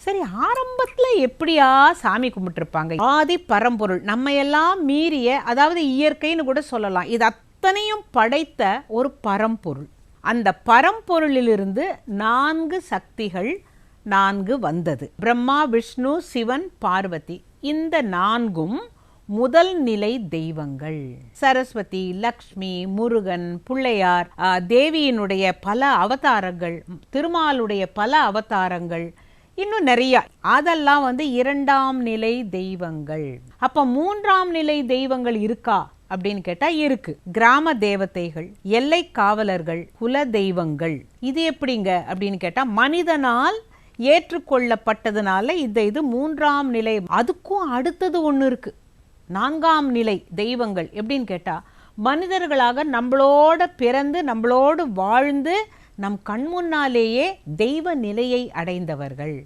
சரி, ஆரம்பத்துல எப்படியா சாமி கும்பிட்டுருப்பாங்க? ஆதி பரம்பொருள் நம்ம எல்லாம் மீறிய, அதாவது இயற்கைன்னு கூட சொல்லலாம், இது அத்தனையும் படைத்த ஒரு பரம்பொருள். அந்த பரம்பொருளிலிருந்து 4 சக்திகள் 4 வந்தது. பிரம்மா, விஷ்ணு, சிவன், பார்வதி. இந்த 4ம் முதல் நிலை தெய்வங்கள். சரஸ்வதி, லக்ஷ்மி, முருகன், பிள்ளையார், தேவியினுடைய பல அவதாரங்கள், திருமாலுடைய பல அவதாரங்கள், இன்னும் நிறைய. அதெல்லாம் 2ஆம் நிலை தெய்வங்கள். அப்ப 3ஆம் நிலை தெய்வங்கள் இருக்கா அப்படின்னு கேட்டா இருக்கு. கிராம தேவதைகள், எல்லை காவலர்கள், குல தெய்வங்கள். இது எப்படிங்க அப்படின்னு கேட்டா மனிதனால் ஏற்றுக்கொள்ளப்பட்டதுனால இது 3ஆம் நிலை. அதுக்கும் அடுத்தது ஒன்று இருக்கு, 4ஆம் நிலை தெய்வங்கள். எப்படின்னு கேட்டா மனிதர்களாக நம்மளோட பிறந்து நம்மளோடு வாழ்ந்து நம் கண் முன்னாலேயே தெய்வ நிலையை அடைந்தவர்கள்.